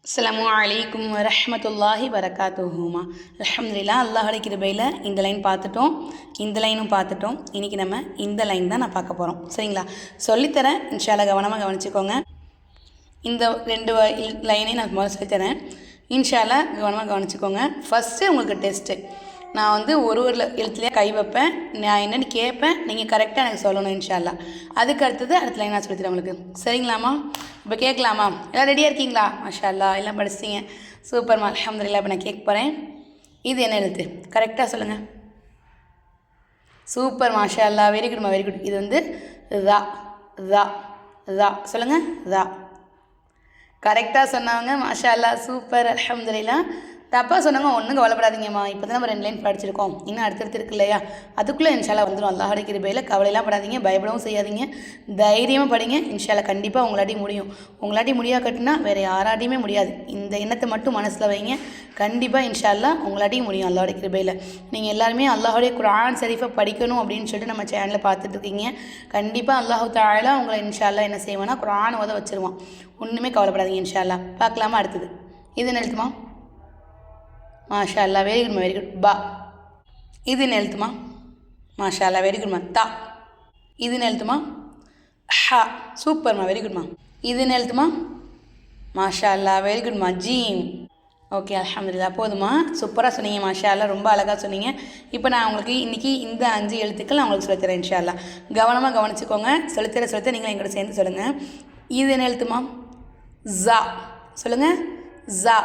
அஸ்ஸலாமு அலைக்கும் வரஹ்மத்துல்லாஹி வரகாத்துஹுமா. அல்ஹம்துலில்லாஹ், அல்லாஹ்வுடைய கிருபையில் இந்த லைன் பார்த்துட்டோம், இந்த லைனும் பார்த்துட்டோம். இன்றைக்கி நம்ம இந்த லைன் தான் நான் பார்க்க போகிறோம். சரிங்களா? சொல்லித்தரேன், இன்ஷா அல்லாஹ் கவனமாக கவனிச்சுக்கோங்க. இந்த ரெண்டு லைனையும் நான் முதல்ல சொல்லித்தரேன், இன்ஷா அல்லாஹ் கவனமாக கவனிச்சுக்கோங்க. ஃபஸ்ட்டு உங்களுக்கு டெஸ்ட்டு. நான் ஒரு எழுத்துலேயே கை வைப்பேன், நான் என்னென்னு கேட்பேன், நீங்கள் கரெக்டாக எனக்கு சொல்லணும் இன்ஷா அல்லாஹ். அதுக்கு அடுத்தது அடுத்த லைன் நான் சொல்லித்தரேன் உங்களுக்கு. சரிங்களாம்மா? இப்போ கேட்கலாமா? எல்லாம் ரெடியாக இருக்கீங்களா? மாஷா அல்லாஹ், எல்லாம் படிச்சிட்டிங்க, சூப்பர்மா, அல்ஹம்துலில்லாஹ். இப்போ நான் கேட்க போகிறேன். இது என்ன எழுத்து? கரெக்டாக சொல்லுங்கள். சூப்பர், மாஷா அல்லாஹ், வெரி குட்மா, வெரி குட். இது ரா ரா ரா. சொல்லுங்கள், ரா. கரெக்டாக சொன்னவங்க மாஷா அல்லாஹ், சூப்பர், அல்ஹம்துலில்லாஹ். தப்பாக சொன்னவங்க ஒன்றும் கவலைப்படாதீங்கம்மா. இப்போ தான் நம்ம 2 லைன் படிச்சிருக்கோம், இன்னும் அடுத்தடுத்து இருக்கு இல்லையா? அதுக்குள்ளே இன்ஷா அல்லாஹ் வந்துடும். அல்லாஹ்வுடைய கிருபையில் கவலையெல்லாம் படாதீங்க, பயப்படவும் செய்யாதீங்க, தைரியமாக படிங்க. இன்ஷா அல்லாஹ் கண்டிப்பாக உங்களாட்டி முடியும். உங்களாட்டி முடியா கட்டினா வேறு யாராட்டியுமே முடியாது. இந்த எண்ணத்தை மட்டும் மனசில் வைங்க, கண்டிப்பாக இன்ஷா அல்லாஹ் உங்களாட்டியும் முடியும் அல்லாஹ்வுடைய கிருபையில். நீங்கள் எல்லாருமே அல்லாஹ்வுடைய குர்ஆன் ஷரீஃபை படிக்கணும் அப்படின்னு சொல்லிட்டு நம்ம சேனலில் பார்த்துட்டு இருக்கீங்க. கண்டிப்பாக அல்லாஹ் தஆலா உங்களை இன்ஷா அல்லாஹ் என்ன செய்வானா, குர்ஆன் ஓத வச்சுருவான். ஒன்றுமே கவலைப்படாதீங்க இன்ஷா அல்லாஹ். பார்க்கலாமா? அடுத்தது இது என்ன எழுத்துமா? மாஷா அல்லாஹ், வெரி குட்மா, வெரி குட். பா. இது என்ன எழுத்துமா? மாஷா அல்லாஹ், வெரி குட்மா. தா. இது என்ன எழுத்துமா? ஹா. சூப்பர்மா, வெரி குட்மா. இது என்ன எழுத்துமா? மாஷா அல்லாஹ், வெரி குட்மா. ஜீம். ஓகே, அல்ஹம்துலில்லாஹ். போதுமா? சூப்பராக சொன்னீங்க, மாஷா அல்லாஹ், ரொம்ப அழகாக சொன்னீங்க. இப்போ நான் உங்களுக்கு இன்றைக்கி இந்த 5 எழுத்துக்கள் நான் உங்களுக்கு சொல்லித்தரேன் இன்ஷா அல்லாஹ். கவனமாக கவனிச்சுக்கோங்க. சொல்லித்தர நீங்களும் எங்கள்கிட்ட சேர்ந்து சொல்லுங்கள். இது என்ன எழுத்துமா? ஜா. சொல்லுங்கள், ஜா.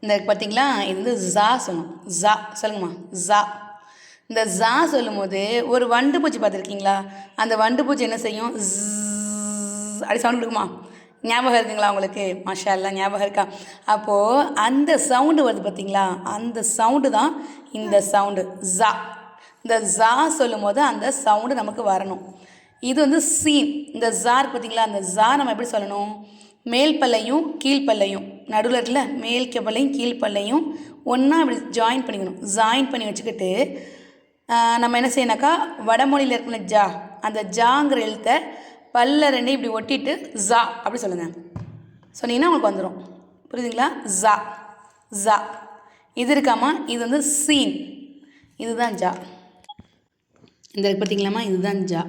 இந்த பார்த்தீங்களா, இது ஜா சொல்லணும். ஜா சொல்லுங்கம்மா, ஜா. இந்த ஜா சொல்லும் போது ஒரு வண்டு பூச்சி பார்த்துருக்கீங்களா? அந்த வண்டு பூச்சி என்ன செய்யும்? அப்படி சவுண்ட் கொடுக்குமா? ஞாபகம் இருக்குங்களா உங்களுக்கு? மாஷா அல்லாஹ், ஞாபகம் இருக்கா? அப்போது அந்த சவுண்டு வருது பார்த்தீங்களா, அந்த சவுண்டு தான் இந்த சவுண்டு ஜா. இந்த ஜா சொல்லும் போது அந்த சவுண்டு நமக்கு வரணும். இது சீன். இந்த ஜார் பார்த்தீங்களா, அந்த ஜா நம்ம எப்படி சொல்லணும்? மேல் பல்லையும் கீழ்ப்பல்லையும் நடுவில் இருக்குல்ல, மேல் பல்லையும் கீழ்ப்பல்லையும் ஒன்றா இப்படி ஜாயின் பண்ணிக்கணும். ஜாயின் பண்ணி வச்சுக்கிட்டு நம்ம என்ன செய்யணாக்கா, வடமொழியில் இருக்குல்ல ஜா, அந்த ஜாங்கிற எழுத்தை பல்ல 2 இப்படி ஒட்டிட்டு ஜா அப்படி சொல்லுங்கள். சொன்னீங்கன்னா உங்களுக்கு வந்துடும். புரியுதுங்களா? ஜா ஜா. இது இருக்காமா, இது சீன். இதுதான் ஜா. இந்த பார்த்தீங்களாம்மா, இதுதான் ஜா.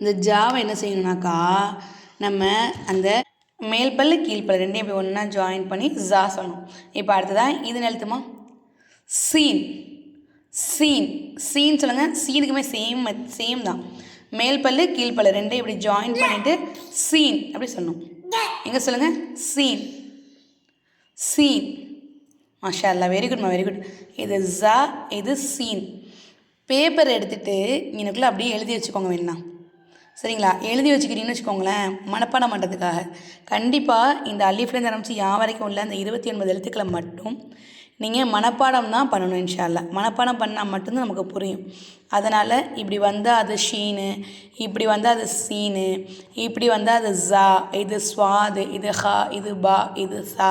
இந்த ஜாவை என்ன செய்யணுனாக்கா, நம்ம அந்த மேல் பல்லு கீழ்ப்பல்லு 2 இப்படி ஒன்றா ஜாயின் பண்ணி ஜா சொல்லணும். இப்போ அடுத்ததான் இது எழுத்துமா? சீன். சீன் சீன் சொல்லுங்கள். சீனுக்குமே சேம் தான். மேல் பல்லு கீழ்ப்பல்லு 2 இப்படி ஜாயின் பண்ணிவிட்டு சீன் அப்படி சொல்லணும். எங்கே சொல்லுங்கள்? Scene scene. மாஷா அல்லாஹ், வெரி குட்மா, வெரி குட். இது ஜா, இது சீன். பேப்பர் எடுத்துகிட்டு எனக்குள்ளே அப்படியே எழுதி வச்சுக்கோங்க வேணா. சரிங்களா? எழுதி வச்சுக்கிட்டீங்கன்னு வச்சுக்கோங்களேன், மனப்பாடம் பண்ணுறதுக்காக. கண்டிப்பாக இந்த அலிஃப்லேருந்து ஆரம்பித்து யா வரைக்கும் உள்ள அந்த 29 எழுத்துக்களை மட்டும் நீங்கள் மனப்பாடம் தான் பண்ணணும் இன்ஷா அல்லாஹ். மனப்பாடம் பண்ணால் மட்டும்தான் நமக்கு புரியும். அதனால் இப்படி வந்தால் அது ஷீனு, இப்படி வந்தால் அது சீனு, இப்படி வந்தால் அது ஜா, இது ஸ்வாது, இது ஹா, இது பா, இது சா,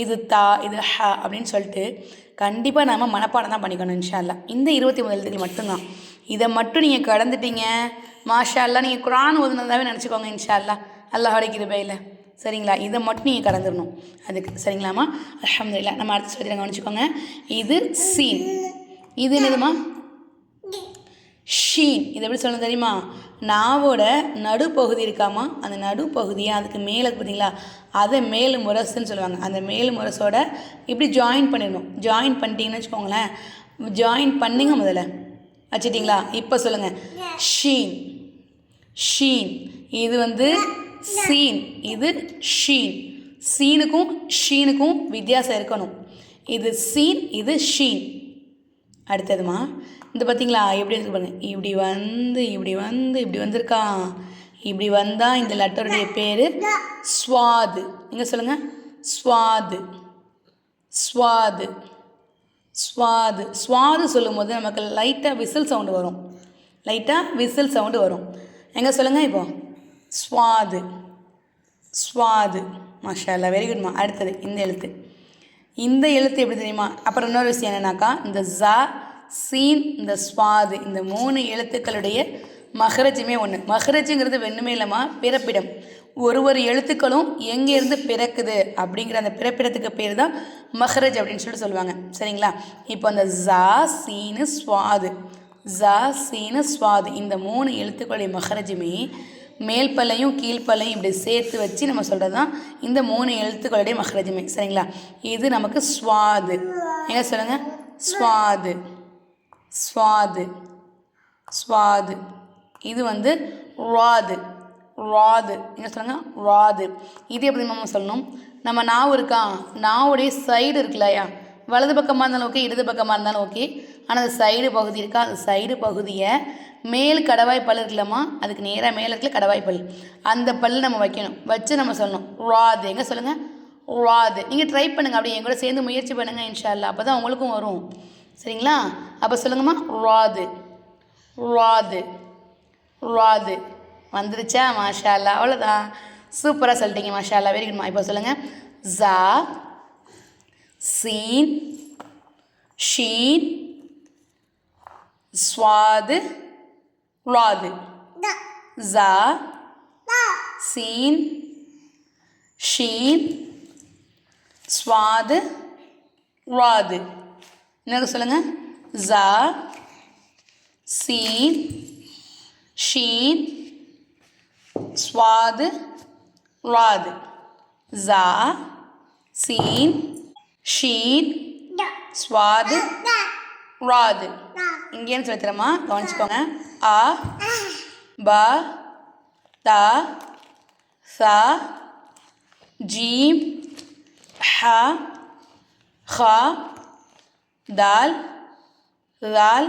இது தா, இது ஹா அப்படின்னு சொல்லிட்டு கண்டிப்பாக நாம் மனப்பாடம் தான் பண்ணிக்கணும் இன்ஷா அல்லாஹ். இந்த 29 எழுத்துக்கள் மட்டும்தான். இதை மட்டும் நீங்கள் கடந்துட்டீங்க, மாஷா அல்லாஹ், நீங்கள் குர்ஆன் ஓதுனதாகவே நினச்சிக்கோங்க இன்ஷா அல்லாஹ், அல்லாஹ்வுடைய கிருபையில். சரிங்களா? இதை மட்டும் நீங்கள் கடந்துடணும் அதுக்கு. சரிங்களாம்மா? அல்ஹம்துலில்லாஹ். நம்ம அடுத்து சொல்லி கவனிச்சுக்கோங்க. இது சீன். இது என்னதுமா? ஷீன். இது எப்படி சொல்லணும் தெரியுமா? நாவோட நடுப்பகுதி இருக்காமா, அந்த நடுப்பகுதியை அதுக்கு மேலே பார்த்தீங்களா, அதை மேல் முரசுன்னு சொல்லுவாங்க. அந்த மேல் முரசோட இப்படி ஜாயின் பண்ணிடணும். ஜாயின் பண்ணிட்டீங்கன்னு வச்சுக்கோங்களேன். ஜாயின் பண்ணிங்க முதல்ல வச்சுட்டிங்களா? இப்போ சொல்லுங்கள், ஷீன் ஷீன். இது சீன், இது ஷீன். சீனுக்கும் ஷீனுக்கும் வித்தியாசம் இருக்கணும். இது சீன், இது ஷீன். அடுத்ததுமா, இந்த பார்த்தீங்களா எப்படி இருக்கு பாருங்க. இப்படி வந்திருக்கா. இப்படி வந்தால் இந்த லெட்டருடைய பேர் ஸ்வாது. நீங்கள் சொல்லுங்கள், ஸ்வாது ஸ்வாது ஸ்வாது. ஸ்வாது சொல்லும் போது நமக்கு லைட்டாக விசில் சவுண்டு வரும். எங்கே சொல்லுங்கள் இப்போ? ஸ்வாது ஸ்வாது. மாஷா அல்லாஹ், வெரி குட்மா. அடுத்தது இந்த எழுத்து எப்படி தெரியுமா? அப்புறம் இன்னொரு விஷயம் என்னன்னாக்கா, இந்த ஜா, சீன், இந்த ஸ்வாது, இந்த 3 எழுத்துக்களுடைய மஹ்ரஜுமே ஒன்று. மஹ்ரஜுங்கிறது ஒன்றுமே இல்லைம்மா, பிறப்பிடம். ஒரு எழுத்துக்களும் எங்கேருந்து பிறக்குது அப்படிங்கிற அந்த பிறப்பிடத்துக்கு பேர் தான் மஹ்ரஜ் அப்படின்னு சொல்லுவாங்க. சரிங்களா? இப்போ அந்த ஜா சீனு ஸ்வாது, ஜா சீனு ஸ்வாது இந்த 3 எழுத்துக்களுடைய மஹ்ரஜுமே மேல் பல்லையும் கீழ்ப்பல்லையும் இப்படி சேர்த்து வச்சு நம்ம சொல்கிறது தான் இந்த 3 எழுத்துக்களுடைய மஹ்ரஜுமே. சரிங்களா? இது நமக்கு ஸ்வாது. எங்க சொல்லுங்கள்? ஸ்வாது, ஸ்வாது, ஸ்வாது. இது வந்து ராது, ராது. என்ன சொல்லுங்கள்? ராது. இது எப்படி நம்ம சொல்லணும்? நம்ம நாவு இருக்கா, நாவுடைய சைடு இருக்குல்லையா, வலது பக்கமாக இருந்தாலும் ஓகே, இடது பக்கமாக இருந்தாலும் ஓகே, ஆனால் அந்த சைடு பகுதி இருக்கா, அந்த சைடு பகுதியை மேல் கடவாய் பல் இருக்குல்லம்மா, அதுக்கு நேராக மேலே இருக்கல கடவாய் பல், அந்த பல் நம்ம வைக்கணும். வச்சு நம்ம சொல்லணும் ராது. எங்கே சொல்லுங்கள்? ராது. நீங்கள் ட்ரை பண்ணுங்கள், அப்படி என் கூட சேர்ந்து முயற்சி பண்ணுங்கள் இன்ஷா அல்லாஹ், அப்போ தான் உங்களுக்கும் வரும். சரிங்களா? அப்போ சொல்லுங்கம்மா, ராது, ராது, ராது. வந்துருச்சா? மாஷா அல்லாஹ். அவ்வளோதான், சூப்பராக சொல்லிட்டீங்க, மாஷா அல்லாஹ், வெரி குட்மா. இப்போ சொல்லுங்கள், ஜா சீன் ஷீன் ஸ்வாது ராது. ஜா சீன் ஷீன் ஸ்வாது ராது. இன்னொரு சொல்லுங்கள், ஜா சீன் ஷீன் ஸ்வாது ராது. ஜா சீன் ஷீன் ஸ்வாது ராது. இங்கேன்னு சொல்லித்தரமா, கவனிச்சுக்கோங்க. அ ப த ச ஜீம் ஹ ஹ தால் தால்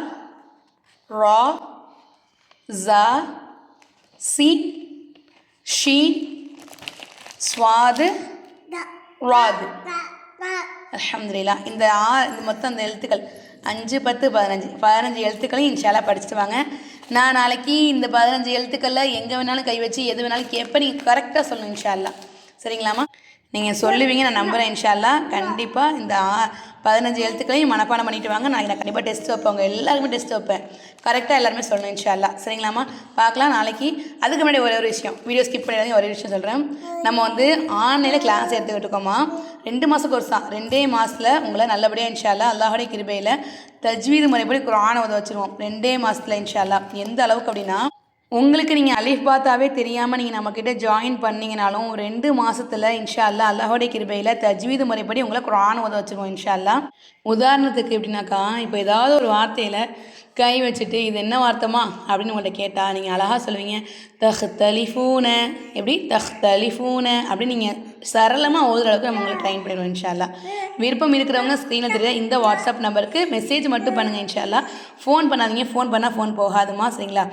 ரா ஜா சீன் ஷீன் ஸ்வாது ராது. அல்ஹம்துலில்லாஹ். இந்த மொத்தம் அந்த எழுத்துக்கள் 5, 10, 15 எழுத்துக்களையும் இன்ஷா அல்லாஹ் படிச்சுட்டு வாங்க. நான் நாளைக்கு இந்த 15 எழுத்துக்களில் எங்கே வேணாலும் கை வச்சு எது வேணாலும் கேட்பேன், நீங்கள் கரெக்டாக சொல்லணும் இன்ஷா அல்லாஹ். சரிங்களாம்மா? நீங்கள் சொல்லுவீங்க, நான் நம்புகிறேன் இன்ஷா அல்லாஹ். கண்டிப்பாக இந்த 15 எழுத்துக்களையும் மனப்பாடம் பண்ணிட்டு வாங்க. நாளைக்கு நான் கண்டிப்பாக டெஸ்ட் வைப்பேன், உங்கள் எல்லாருக்குமே டெஸ்ட் வைப்பேன். கரெக்டாக எல்லாருமே சொல்லணும் இன்ஷா அல்லாஹ். சரிங்களாம்மா? பார்க்கலாம் நாளைக்கு. அதுக்கு முன்னாடி ஒரே ஒரு விஷயம், வீடியோ ஸ்கிப் பண்ணி ஒரே விஷயம் சொல்கிறேன். நம்ம வந்து ஆன்லைனில் கிளாஸ் எடுத்துக்கிட்டு இருக்கோமா, 2 மாத கோர்ஸ் தான். 2 மாதத்தில் உங்களை நல்லபடியாக இன்ஷா அல்லாஹ் அல்லாஹுடைய கிருபையில் தஜ்வீது முறைப்படி குர்ஆனை ஓத வச்சுருவோம். 2 மாதத்தில் இன்ஷா அல்லாஹ். எந்த அளவுக்கு அப்படின்னா, உங்களுக்கு நீங்கள் அலிஃப் பாத்தாவே தெரியாமல் நீங்கள் நம்மக்கிட்ட ஜாயின் பண்ணிங்கனாலும் 2 மாதத்தில் இன்ஷா அல்லாஹ் அல்லாஹுடைய கிருபையில் தஜ்வீது முறைப்படி உங்களை குர்ஆன் ஓத வச்சுருவோம் இன்ஷா அல்லாஹ். உதாரணத்துக்கு எப்படின்னாக்கா, இப்போ ஏதாவது ஒரு வார்த்தையில் கை வச்சுட்டு இது என்ன வார்த்தைமா அப்படின்னு உங்கள்கிட்ட கேட்டால் நீங்கள் அழகாக சொல்லுவீங்க தஹ்தலிஃபூன. எப்படி? தஹ்தலிஃபூன அப்படின்னு நீங்கள் சரளமாக ஓதுற அளவுக்கு நம்ம உங்களுக்கு ட்ரைன் பண்ணிடுவோம் இன்ஷா அல்லாஹ். விருப்பம் இருக்கிறவங்க ஸ்க்ரீனில் தெரிய இந்த வாட்ஸ்அப் நம்பருக்கு மெசேஜ் மட்டும் பண்ணுங்கள் இன்ஷா அல்லாஹ். ஃபோன் பண்ணாதீங்க, ஃபோன் பண்ணால் ஃபோன் போகாதுமா. சரிங்களா?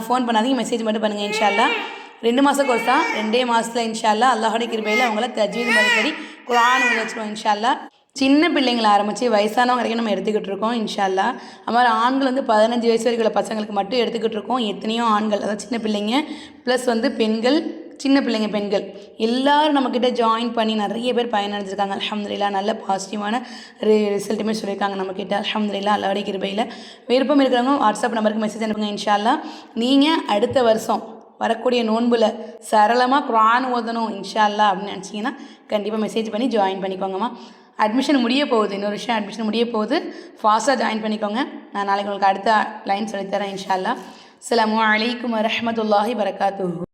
ஃபோன் பண்ணாதீங்க, மெசேஜ் மட்டும் பண்ணுங்கள் இன்ஷா அல்லாஹ். 2 மாத கோர்ஸ் தான். 2 மாதத்தில் இன்ஷா அல்லாஹ் அல்லாஹுடைய கிருபையில் அவங்கள தஜ்வீது முறைப்படி குர்ஆன் ஓத வச்சுருவோம் இன்ஷா அல்லாஹ். சின்ன பிள்ளைங்களை ஆரம்பித்து வயசானவங்க வரைக்கும் நம்ம எடுத்துக்கிட்டு இருக்கோம் இன்ஷா அல்லாஹ். அது மாதிரி ஆண்கள் வந்து 15 வயசு வரைக்கும் உள்ள பசங்களுக்கு மட்டும் எடுத்துக்கிட்டு இருக்கோம். எத்தனையோ ஆண்கள், அதாவது சின்ன பிள்ளைங்க ப்ளஸ் வந்து பெண்கள், சின்ன பிள்ளைங்க பெண்கள் எல்லோரும் நம்மக்கிட்ட ஜாயின் பண்ணி நிறைய பேர் பயனடைஞ்சிருக்காங்க. அல்ஹம்துலில்லாஹ். நல்ல பாசிட்டிவான ரிசல்ட்டுமே சொல்லியிருக்காங்க நம்மக்கிட்ட. அல்ஹம்துலில்லாஹ் அல்லாஹ்வுடைய கிருபையில். விருப்பம் இருக்கிறவங்க வாட்ஸ்அப் நம்பருக்கு மெசேஜ் அனுப்புங்க இன்ஷா அல்லாஹ். நீங்கள் அடுத்த வருஷம் வரக்கூடிய நோன்பில் சரளமாக குர்ஆன் ஓதணும் இன்ஷா அல்லாஹ் அப்படின்னு நினச்சிங்கன்னா கண்டிப்பாக மெசேஜ் பண்ணி ஜாயின் பண்ணிக்கோங்கம்மா. அட்மிஷன் முடிய போகுது. இன்னொரு விஷயம், அட்மிஷன் முடிய போகுது. ஃபாஸ்ட்டாக ஜாயின் பண்ணிக்கோங்க. நான் நாளைக்கு உங்களுக்கு அடுத்த லைன் சொல்லித்தரேன் இன்ஷா அல்லாஹ். அஸ்ஸலாமு அலைக்கும் வரஹ்மத்துல்லாஹி வரகாத்துஹு.